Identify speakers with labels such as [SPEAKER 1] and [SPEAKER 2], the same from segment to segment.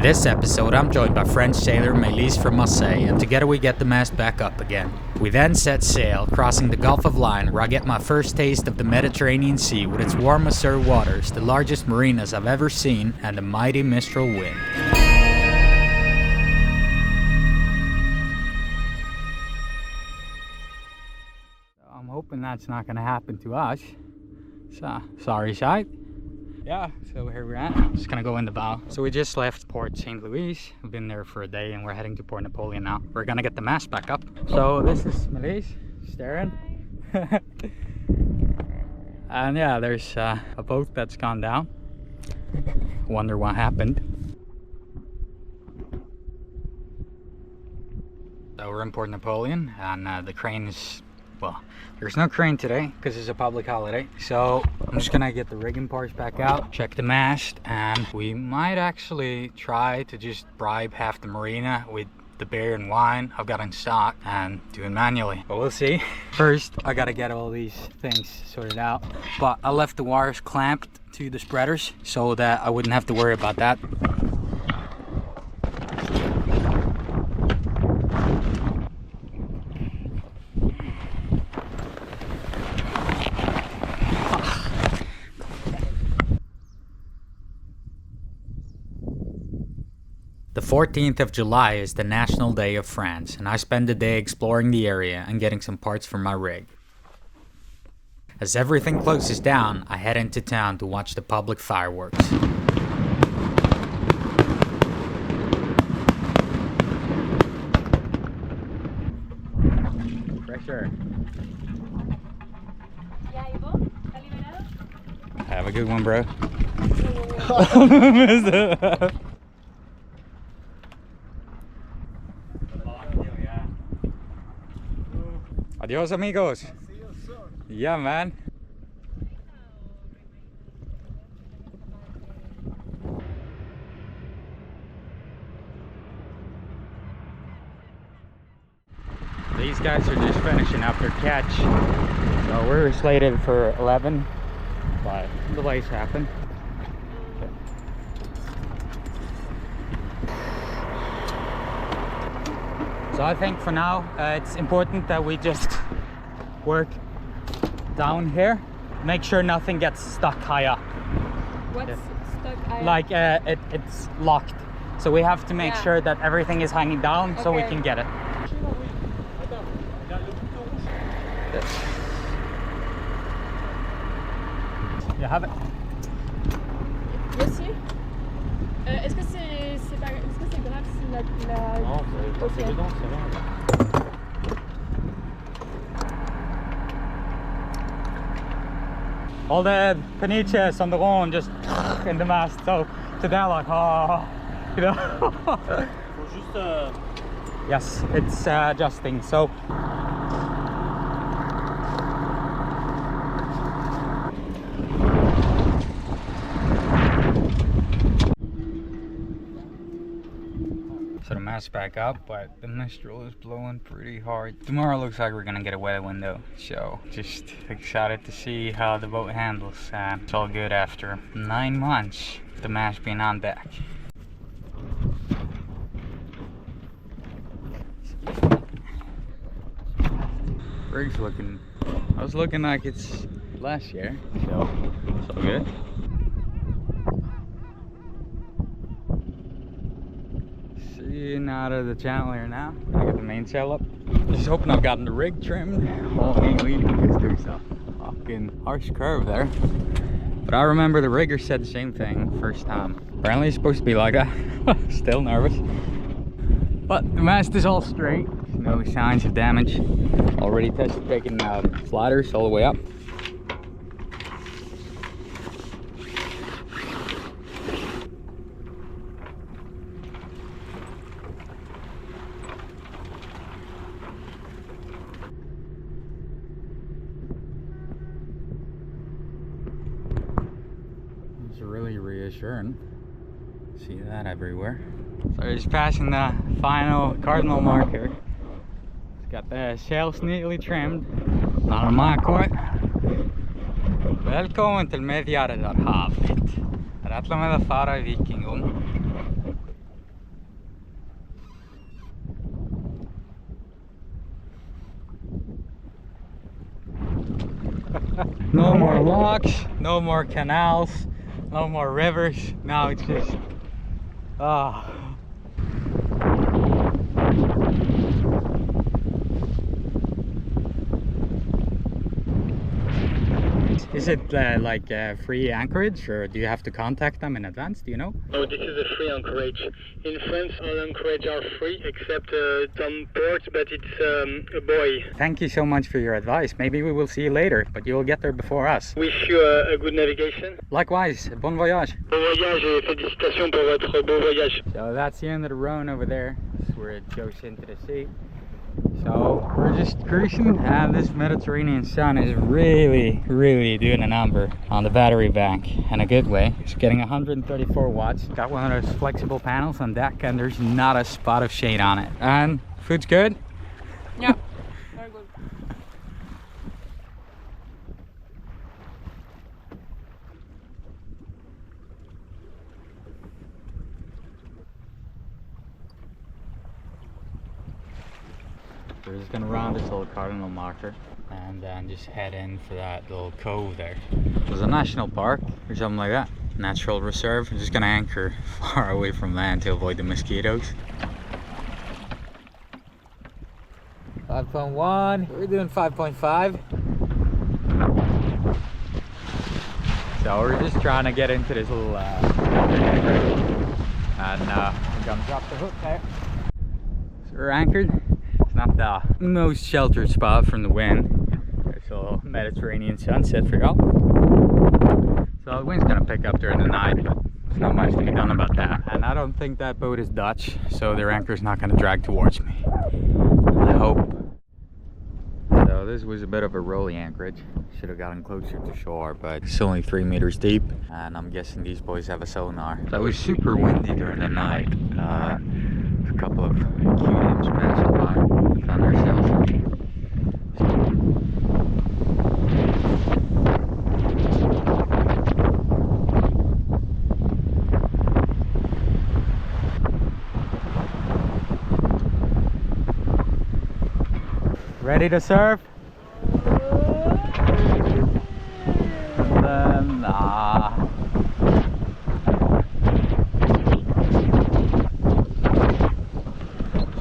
[SPEAKER 1] this episode, I'm joined by French sailor Maëlys from Marseille, and together we get the mast back up again. We then set sail, crossing the Gulf of Lion, where I get my first taste of the Mediterranean Sea with its warm azure waters, the largest marinas I've ever seen, and the mighty mistral wind. I'm hoping that's not going to happen to us. So, sorry, Sete. Yeah, so here we're at. Just gonna go in the bow. So we just left Port St. Louis. We've been there for a day and we're heading to Port Napoleon now. We're gonna get the mast back up. So this is Maëlys staring. And yeah, there's a boat that's gone down. Wonder what happened. So we're in Port Napoleon and the crane is, well, there's no crane today because it's a public holiday. So I'm just gonna get the rigging parts back out, check the mast, and we might actually try to just bribe half the marina with the beer and wine I've got in stock and do it manually. But we'll see. First, I gotta get all these things sorted out. But I left the wires clamped to the spreaders so that I wouldn't have to worry about that. The 14th of July is the National Day of France, and I spend the day exploring the area and getting some parts for my rig. As everything closes down, I head into town to watch the public fireworks. Pressure. Have a good one, bro. Adios, amigos. Yeah, man. These guys are just finishing up their catch. So we're slated for 11, but delays happen. So I think for now it's important that we just work down here, make sure nothing gets stuck high up.
[SPEAKER 2] What's stuck high up?
[SPEAKER 1] Like it's locked, so we have to make sure that everything is hanging down so we can get it. You have it.
[SPEAKER 2] Merci. Est-ce que c'est grave si la...
[SPEAKER 3] Non, c'est dedans, c'est vrai.
[SPEAKER 1] All the paniches on the lawn just in the mast, so they're like, oh, you know.
[SPEAKER 3] Faut juste...
[SPEAKER 1] Yes, it's adjusting, so. So the mast's back up, but the mistral is blowing pretty hard. Tomorrow looks like we're gonna get a weather window, so just excited to see how the boat handles. It's all good after 9 months, the mast being on deck. Rig's looking, I was looking like it's last year, so it's all good. Seeing out of the channel here now. I got the mainsail up. Just hoping I've gotten the rig trimmed. All ain't leading because there's a fucking harsh curve there. But I remember the rigger said the same thing first time. Apparently it's supposed to be like that. Still nervous. But the mast is all straight. No signs of damage. Already tested taking sliders all the way up. It's really reassuring. See that everywhere. So he's passing the final cardinal marker. It's got the sails neatly trimmed. Not on my court. Velkommen til Medgjerdarhavet. Her ætla við að fara í Vikingum. more locks, no more canals, no more rivers. Now it's just Is it like free anchorage, or do you have to contact them in advance? Do you know?
[SPEAKER 4] No, this is a free anchorage. In France, all anchorage are free except some ports, but it's a buoy.
[SPEAKER 1] Thank you so much for your advice. Maybe we will see you later, but you will get there before us.
[SPEAKER 4] Wish you a good navigation.
[SPEAKER 1] Likewise, bon voyage.
[SPEAKER 4] Bon voyage et félicitations pour votre beau voyage.
[SPEAKER 1] So that's the end of the Rhone over there. That's where it goes into the sea. So we're just cruising, and this Mediterranean sun is really doing a number on the battery bank in a good way. It's getting 134 watts. Got one of those flexible panels on deck, and there's not a spot of shade on it. And food's good?
[SPEAKER 2] Yeah, very good.
[SPEAKER 1] We're just gonna round this little cardinal marker and then just head in for that little cove there. There's a national park or something like that. Natural reserve. We're just gonna anchor far away from land to avoid the mosquitoes. 5.1. We're doing 5.5. So we're just trying to get into this little anchor. And we're gonna drop the hook there. So we're anchored. Not the most sheltered spot from the wind. There's a little Mediterranean sunset for y'all. So the wind's gonna pick up during the night, but there's not much to be done about that. And I don't think that boat is Dutch, so their anchor's not gonna drag towards me. I hope. So this was a bit of a rolly anchorage. Should have gotten closer to shore, but it's only 3 meters deep, and I'm guessing these boys have a sonar. So it was super windy during the night. A couple of Q-names passed by. Found ourselves. Ready to surf?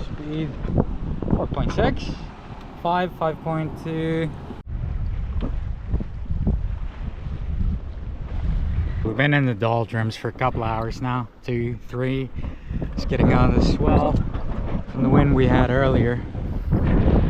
[SPEAKER 1] Speed 4.6, 5.2. We've been in the doldrums for a couple hours now, 2, 3. It's getting on the swell from the wind we had earlier.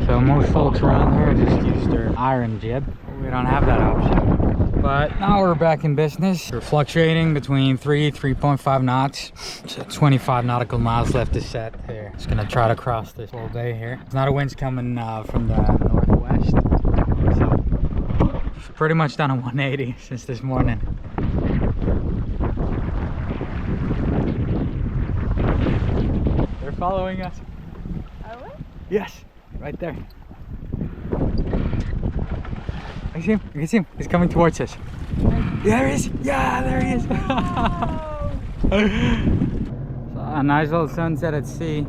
[SPEAKER 1] So most folks around here just use their iron jib. We don't have that option. But now we're back in business. We're fluctuating between 3.5 knots. So 25 nautical miles left to set here. Just gonna try to cross this whole day here. It's not a wind's coming from the northwest. So it's pretty much done a 180 since this morning. They're following us.
[SPEAKER 2] Are we?
[SPEAKER 1] Yes, right there. I see him. You can see him. He's coming towards us. Yeah, there he is. Yeah, there he is. So a nice little sunset at sea.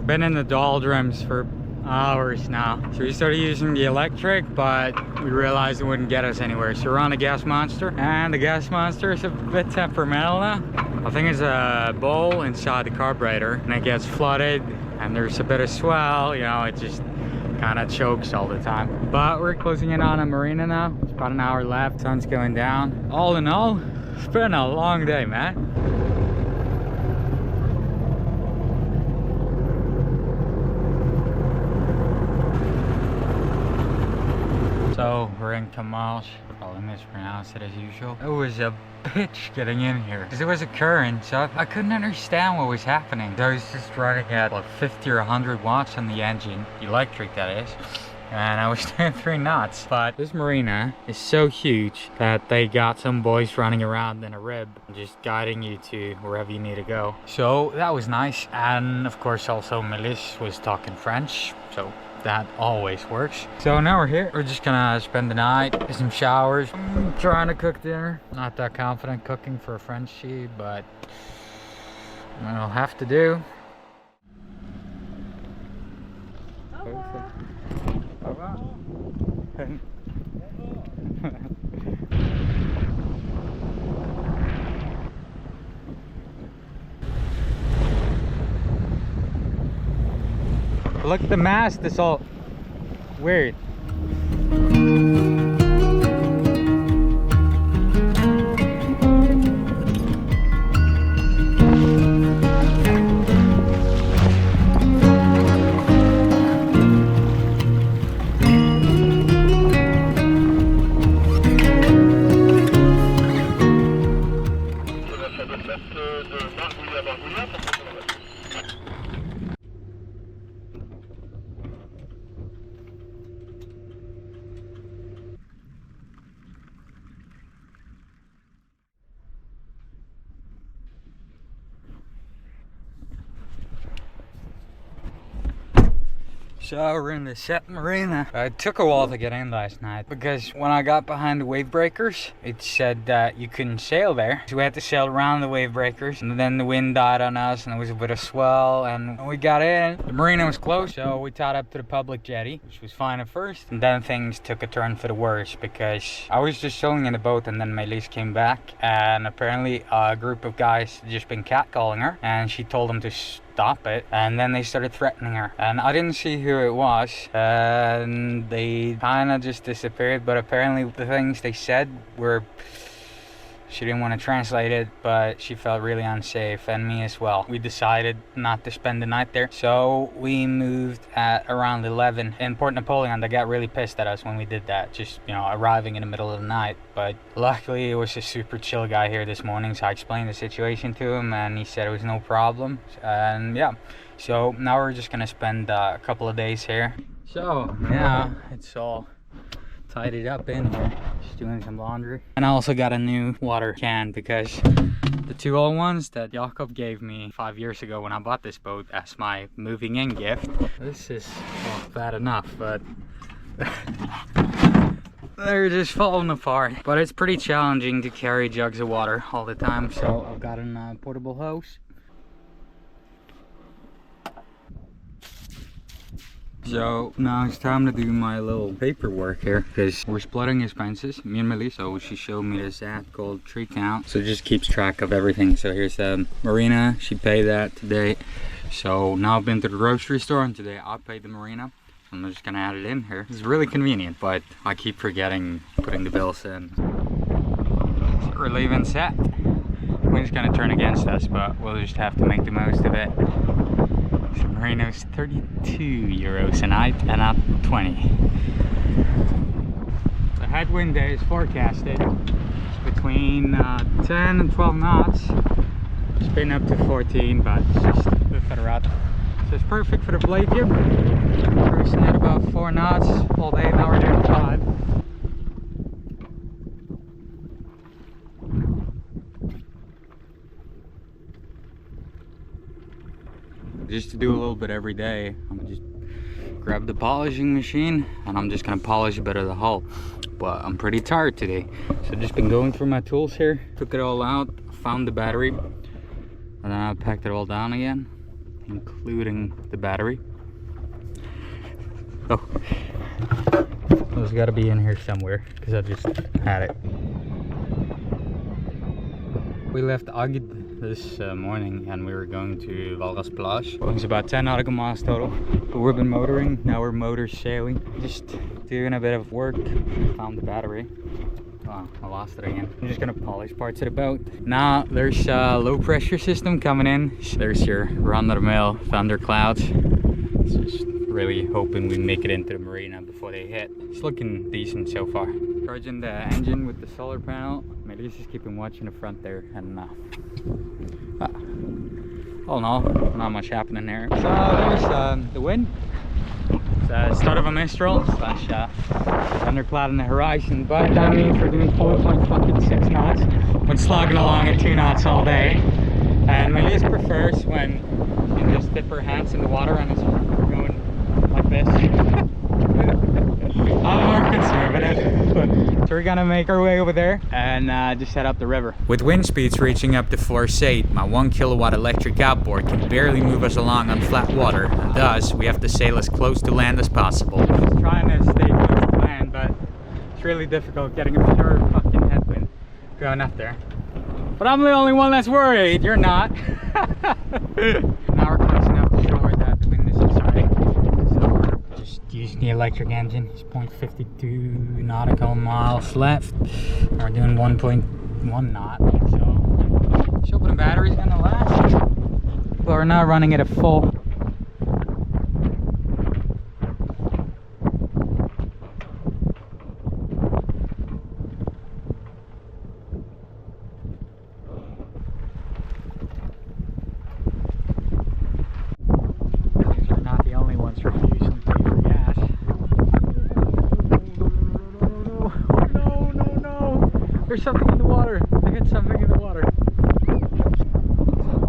[SPEAKER 1] Been in the doldrums for hours now. So we started using the electric, but we realized it wouldn't get us anywhere. So we're on a gas monster, and the gas monster is a bit temperamental now. I think it's a bowl inside the carburetor, and it gets flooded, and there's a bit of swell. You know, it just kind of chokes all the time. But we're closing in on a marina now. It's about an hour left. Sun's going down. All in all, it's been a long day, man. So we're in Calamity. I'll mispronounce it as usual. It was a bitch getting in here because there was a current, so I couldn't understand what was happening. I was just running at like 50 or 100 watts on the engine, electric that is, and I was doing 3 knots. But this marina is so huge that they got some boys running around in a rib, just guiding you to wherever you need to go. So that was nice, and of course also Maëlys was talking French, so that always works. So now we're here. We're just gonna spend the night, get some showers. I'm trying to cook dinner. Not that confident cooking for a Frenchie, but I'll have to do. Look, the mast is all weird. So we're in the Sete marina. It took a while to get in last night because when I got behind the wave breakers, it said that you couldn't sail there. So we had to sail around the wave breakers, and then the wind died on us and there was a bit of swell, and when we got in, the marina was closed, so we tied up to the public jetty, which was fine at first. And then things took a turn for the worse because I was just chilling in the boat and then Maëlys came back, and apparently a group of guys had just been catcalling her, and she told them to stop it, and then they started threatening her, and I didn't see who it was, and they kind of just disappeared. But apparently the things they said were, she didn't want to translate it, but she felt really unsafe, and me as well. We decided not to spend the night there, so we moved at around 11 in Port Napoleon. They got really pissed at us when we did that, just, you know, arriving in the middle of the night. But luckily it was a super chill guy here this morning, so I explained the situation to him and he said it was no problem. And yeah, so now we're just gonna spend a couple of days here. So yeah, it's all tidied up in here, just doing some laundry. And I also got a new water can because the two old ones that Jakob gave me 5 years ago when I bought this boat as my moving in gift, this is, well, bad enough, but they're just falling apart. But it's pretty challenging to carry jugs of water all the time, so I've got a portable hose. So now it's time to do my little paperwork here because we're splitting expenses, me and Maëlys. So she showed me this app called Tree Count, so it just keeps track of everything. So here's the marina, she paid that today. So now I've been to the grocery store and today I paid the marina. I'm just gonna add it in here. It's really convenient, but I keep forgetting putting the bills in. So we're leaving Sete. Wind's gonna turn against us, but we'll just have to make the most of it. The marina's 32 euros a night and not 20. The headwind day is forecasted. It's between 10 and 12 knots. It's been up to 14, but it's just a bit further out. So it's perfect for the blade jib. Cruising at about 4 knots all day, now we're doing 5. Just to do a little bit every day, I'm gonna just grab the polishing machine and I'm just gonna polish a bit of the hull. But I'm pretty tired today, so I've just been going through my tools here, took it all out, found the battery, and then I packed it all down again, including the battery. Oh, it's got to be in here somewhere because I just had it. We left Agde this morning and we were going to Valras Plage. It was about 10 nautical miles total. But we've been motoring, now we're motor sailing. Just doing a bit of work. Found the battery. Oh, I lost it again. I'm just gonna polish parts of the boat. Now there's a low pressure system coming in. There's your run-of-the-mill thunder clouds. Just really hoping we make it into the marina before they hit. It's looking decent so far. Charging the engine with the solar panel. Maëlys is keeping watching the front there, and all in all, not much happening there. So there's the wind. It's the start of a mistral slash thundercloud on the horizon, but that means we're doing 4.6 knots when slogging along at 2 knots all day. And Maëlys prefers when you can just dip her hands in the water and it's going like this. I'm more conservative. So we're gonna make our way over there and just head up the river. With wind speeds reaching up to force 8, my 1 kilowatt electric outboard can barely move us along on flat water, and thus we have to sail as close to land as possible. Just trying to stay close to land, but it's really difficult getting a pure fucking headwind going up there. But I'm the only one that's worried, you're not. Now we're close enough to shore that the wind is subsiding. electric engine. It's 0.52 nautical miles left. We're doing 1.1 knot. So let's hope the battery's gonna last. But we're not running it at full. There's something in the water. I got something in the water. So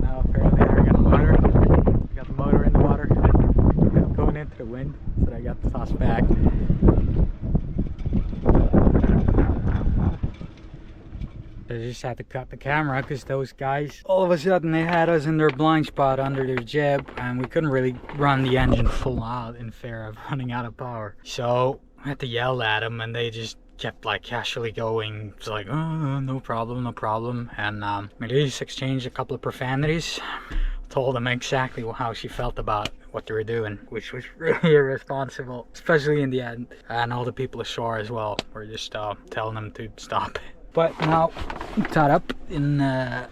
[SPEAKER 1] now apparently I got the motor. I got the motor in the water. I'm going into the wind, so I got the toss back. I just had to cut the camera because those guys, all of a sudden they had us in their blind spot under their jib, and we couldn't really run the engine full out in fear of running out of power. So I had to yell at them, and they just kept like casually going. It's like, oh, no problem, no problem. And Maëlys exchanged a couple of profanities. Told them exactly how she felt about what they were doing, which was really irresponsible, especially in the end. And all the people ashore as well were just telling them to stop. But now I'm tied up in a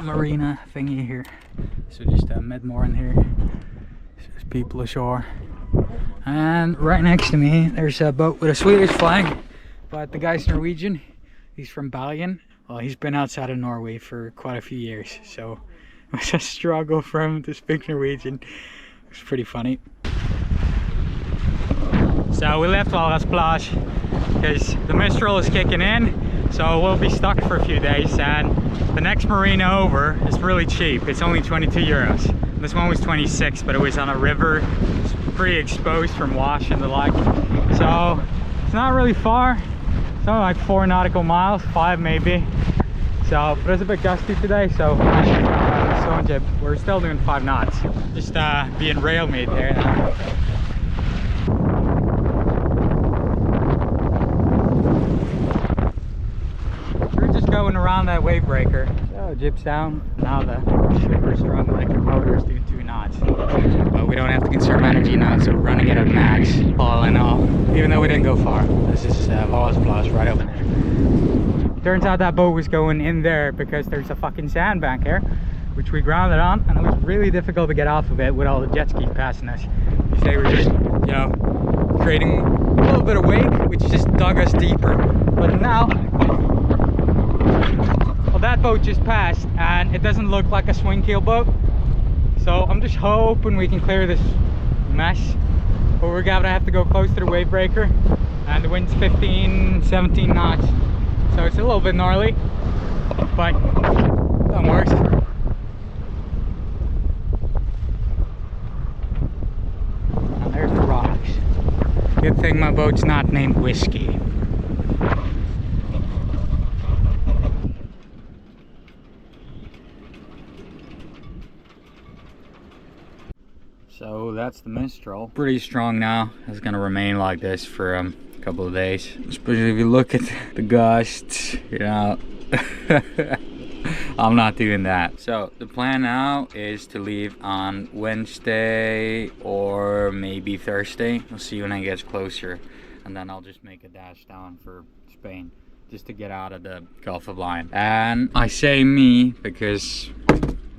[SPEAKER 1] marina thingy here. So just mid-mooring here. So there's people ashore. And right next to me there's a boat with a Swedish flag. But the guy's Norwegian. He's from Bergen. Well, he's been outside of Norway for quite a few years, so it was a struggle for him to speak Norwegian. It was pretty funny. So we left Valras Plage because the mistral is kicking in, so we'll be stuck for a few days. And the next marina over is really cheap. It's only 22 euros. This one was 26, but it was on a river. It's pretty exposed from wash and the like. So it's not really far. It's only like 4 nautical miles, 5 maybe. So, but it's a bit gusty today, so we're still doing 5 knots. Just being rail made there. We're just going around that wave breaker. So jib's down. Now the super strong electric motor is doing 2 knots. But we don't have to conserve energy now, so we're running it at max, all in all. Even though we didn't go far. This is Valras Plage right over there. Turns out that boat was going in there because there's a fucking sandbank here, which we grounded on, and it was really difficult to get off of it with all the jet skis passing us. Because they were just, you know, creating a little bit of wake, which just dug us deeper. But now, well, that boat just passed, and it doesn't look like a swing keel boat. So I'm just hoping we can clear this mess. But we're gonna have to go close to the wave breaker, and the wind's 15, 17 knots. So it's a little bit gnarly, but that works. And there's the rocks. Good thing my boat's not named Whiskey. So that's the mistral. Pretty strong now. It's gonna remain like this for a couple of days. Especially if you look at the gusts, you know. I'm not doing that. So the plan now is to leave on Wednesday or maybe Thursday. We'll see when it gets closer. And then I'll just make a dash down for Spain, just to get out of the Gulf of Lion. And I say me because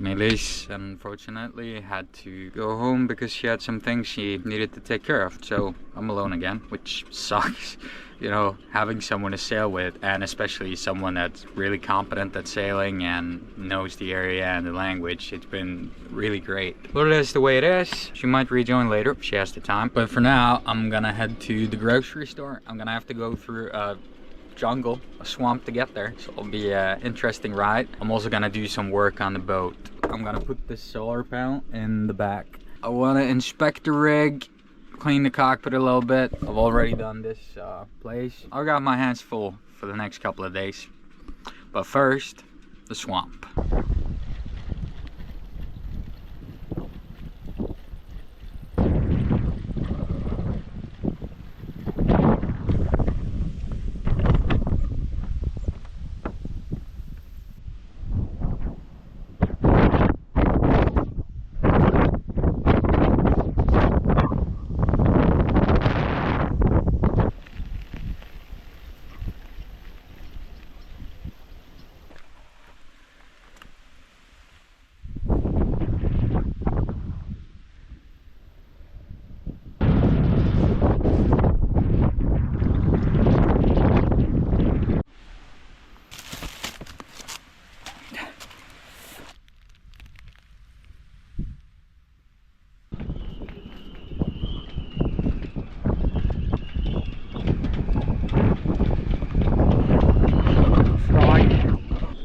[SPEAKER 1] Maëlys unfortunately had to go home because she had some things she needed to take care of. So I'm alone again, which sucks. You know, having someone to sail with, and especially someone that's really competent at sailing and knows the area and the language, it's been really great. But it is the way it is. She might rejoin later if she has the time. But for now, I'm gonna head to the grocery store. I'm gonna have to go through a jungle, a swamp to get there. So it'll be an interesting ride. I'm also gonna do some work on the boat. I'm gonna put this solar panel in the back. I wanna inspect the rig, clean the cockpit a little bit. I've already done this place. I've got my hands full for the next couple of days. But first, the swamp.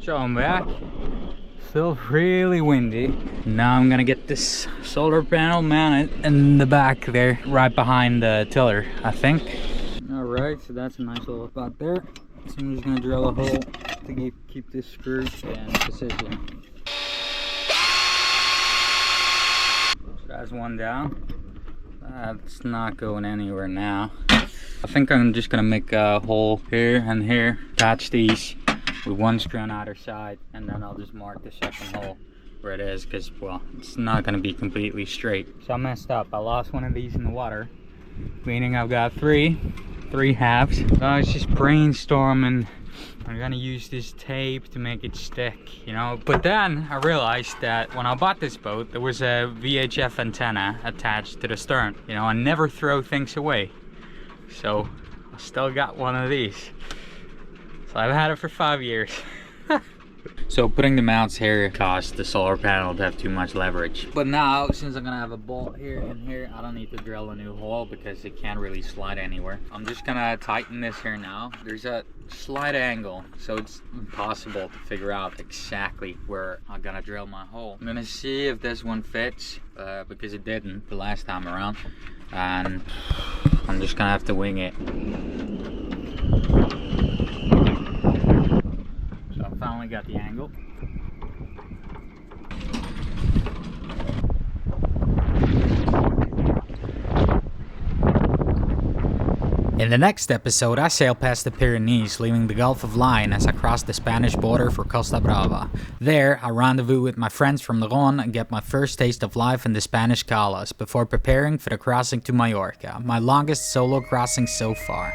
[SPEAKER 1] So I'm back. Still really windy. Now I'm gonna get this solar panel mounted in the back there, right behind the tiller, I think. Alright, so that's a nice little spot there. So I'm just gonna drill a hole to keep this screw in position. So that's one down. That's not going anywhere now. I think I'm just gonna make a hole here and here, attach these with one screw on either side, and then I'll just mark the second hole where it is, because, well, it's not gonna be completely straight. So I messed up. I lost one of these in the water, meaning I've got three halves. So I was just brainstorming. I'm gonna use this tape to make it stick, you know. But then I realized that when I bought this boat, there was a VHF antenna attached to the stern. You know, I never throw things away. So I still got one of these. So I've had it for 5 years. So putting the mounts here caused the solar panel to have too much leverage. But now, since I'm gonna have a bolt here and here, I don't need to drill a new hole because it can't really slide anywhere. I'm just gonna tighten this here now. There's a slight angle, so it's impossible to figure out exactly where I'm gonna drill my hole. I'm gonna see if this one fits, because it didn't the last time around. And I'm just gonna have to wing it. So I finally got the angle. In the next episode, I sail past the Pyrenees, leaving the Gulf of Lion as I cross the Spanish border for Costa Brava. There, I rendezvous with my friends from the Rhône and get my first taste of life in the Spanish Calas before preparing for the crossing to Mallorca, my longest solo crossing so far.